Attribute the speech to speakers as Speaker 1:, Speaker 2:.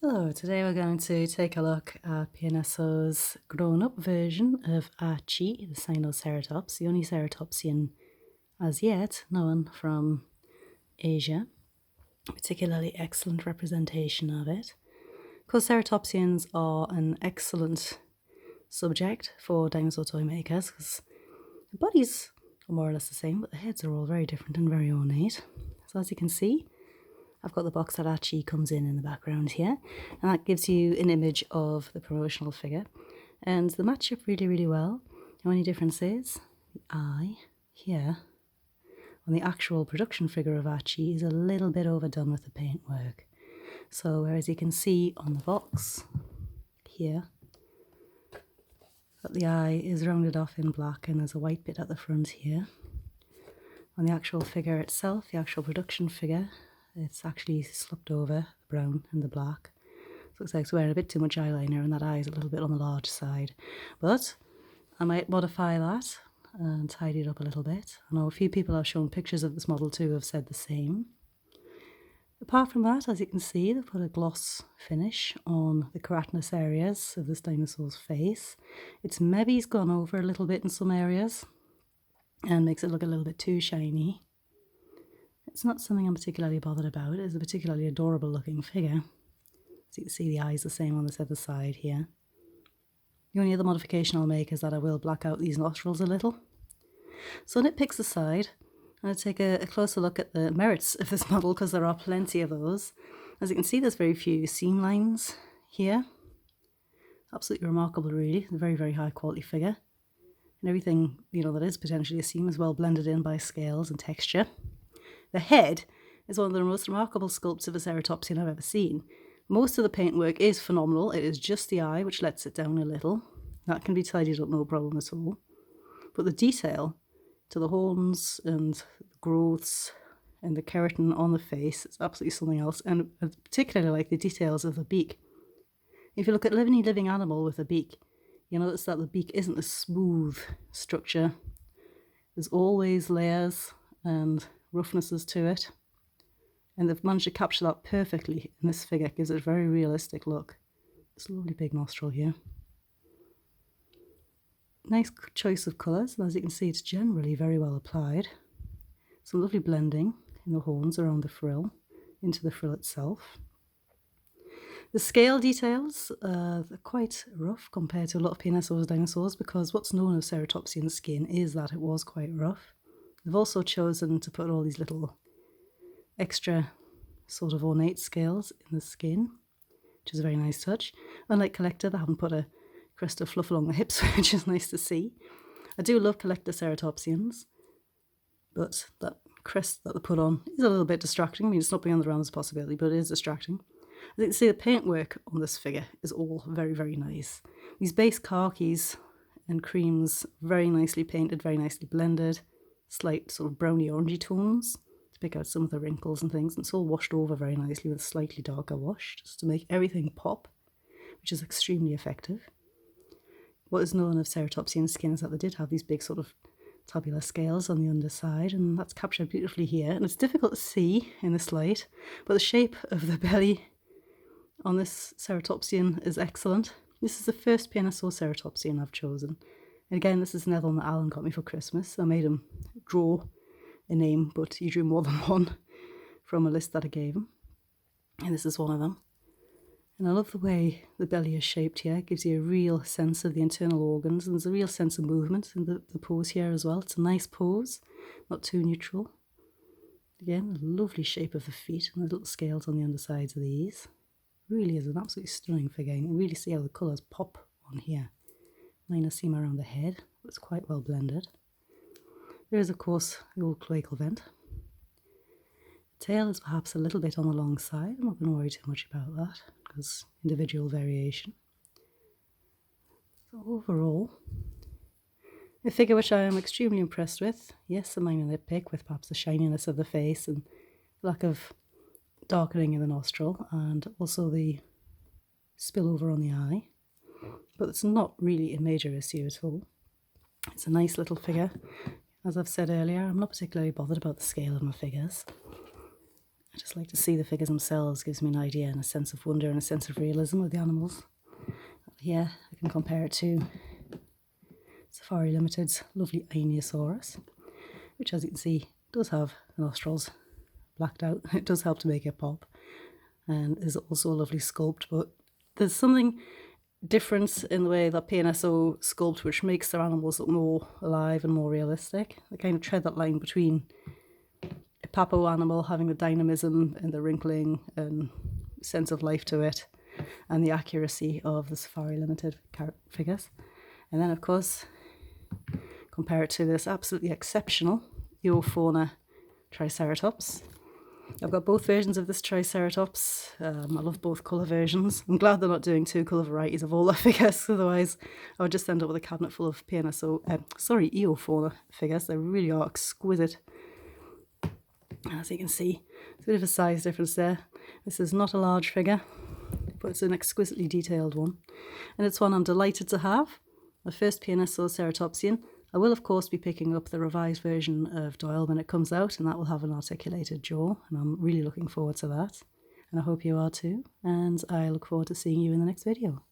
Speaker 1: Hello, today we're going to take a look at PNSO's grown-up version of A-Qi the Sinoceratops, the only ceratopsian as yet known from Asia. Particularly excellent representation of it. Of course, ceratopsians are an excellent subject for dinosaur toy makers because the bodies are more or less the same, but the heads are all very different and very ornate. So as you can see, I've got the box that A-Qi comes in the background here, and that gives you an image of the promotional figure. And they match up really, really well. The only difference is the eye here on the actual production figure of A-Qi is a little bit overdone with the paintwork. So whereas you can see on the box here that the eye is rounded off in black and there's a white bit at the front here, on the actual figure itself, the actual production figure, it's actually slumped over the brown and the black. So it looks like it's wearing a bit too much eyeliner and that eye is a little bit on the large side. But I might modify that and tidy it up a little bit. I know a few people I've shown pictures of this model to have said the same. Apart from that, as you can see, they've put a gloss finish on the keratinous areas of this dinosaur's face. Its maybe's gone over a little bit in some areas and makes it look a little bit too shiny. It's not something I'm particularly bothered about. It is a particularly adorable looking figure. As you can see, the eye's the same on this other side here. The only other modification I'll make is that I will black out these nostrils a little. So nitpicks aside, I'll take a closer look at the merits of this model because there are plenty of those. As you can see, there's very few seam lines here. Absolutely remarkable, really. It's a very, very high quality figure. And everything, that is potentially a seam is well blended in by scales and texture. The head is one of the most remarkable sculpts of a ceratopsian I've ever seen. Most of the paintwork is phenomenal. It is just the eye which lets it down a little. That can be tidied up no problem at all. But the detail to the horns and the growths and the keratin on the face is absolutely something else. And I particularly like the details of the beak. If you look at any living animal with a beak, you notice that the beak isn't a smooth structure. There's always layers and roughnesses to it, and they've managed to capture that perfectly in this figure. It gives it a very realistic look. This lovely big nostril here. Nice choice of colours, and as you can see, it's generally very well applied. Some lovely blending in the horns around the frill, into the frill itself. The scale details are quite rough compared to a lot of PNSO's dinosaurs, because what's known of ceratopsian skin is that it was quite rough. They've also chosen to put all these little extra sort of ornate scales in the skin, which is a very nice touch. Unlike Collector, they haven't put a crest of fluff along the hips, which is nice to see. I do love Collector ceratopsians, but that crest that they put on is a little bit distracting. I mean, it's not beyond the realms of possibility, but it is distracting. As you can see, the paintwork on this figure is all very, very nice. These base khakis and creams, very nicely painted, very nicely blended. Slight sort of browny orangey tones to pick out some of the wrinkles and things, and it's all washed over very nicely with a slightly darker wash just to make everything pop, which is extremely effective. What is known of ceratopsian skin is that they did have these big sort of tabular scales on the underside, and that's captured beautifully here, and it's difficult to see in this light, but the shape of the belly on this ceratopsian is excellent. This is the first PNSO ceratopsian I've chosen. And again, this is another one that Alan got me for Christmas. I made him draw a name, but he drew more than one from a list that I gave him. And this is one of them. And I love the way the belly is shaped here. It gives you a real sense of the internal organs, and there's a real sense of movement in the pose here as well. It's a nice pose, not too neutral. Again, a lovely shape of the feet and the little scales on the undersides of these. Really is an absolutely stunning figure. You can really see how the colours pop on here. Minor seam around the head, but it's quite well blended. There is, of course, the old cloacal vent. The tail is perhaps a little bit on the long side. I'm not going to worry too much about that because individual variation. So overall, a figure which I am extremely impressed with. Yes, a minor nitpick with perhaps the shininess of the face and lack of darkening in the nostril, and also the spillover on the eye. But it's not really a major issue at all. It's a nice little figure. As I've said earlier, I'm not particularly bothered about the scale of my figures. I just like to see the figures themselves, gives me an idea and a sense of wonder and a sense of realism of the animals. Here I can compare it to Safari Limited's lovely Ainosaurus, which, as you can see, does have the nostrils blacked out. It does help to make it pop, and is also a lovely sculpt, but there's something different in the way that PNSO sculpt which makes their animals look more alive and more realistic. They kind of tread that line between a Papo animal having the dynamism and the wrinkling and sense of life to it, and the accuracy of the Safari Limited figures. And then, of course, compare it to this absolutely exceptional Eofauna Triceratops. I've got both versions of this Triceratops. I love both colour versions. I'm glad they're not doing 2 colour varieties of all their figures, otherwise I would just end up with a cabinet full of Eofauna figures. They really are exquisite. As you can see, it's a bit of a size difference there. This is not a large figure, but it's an exquisitely detailed one. And it's one I'm delighted to have. My first PNSO ceratopsian. I will, of course, be picking up the revised version of Doyle when it comes out, and that will have an articulated jaw, and I'm really looking forward to that. And I hope you are too, and I look forward to seeing you in the next video.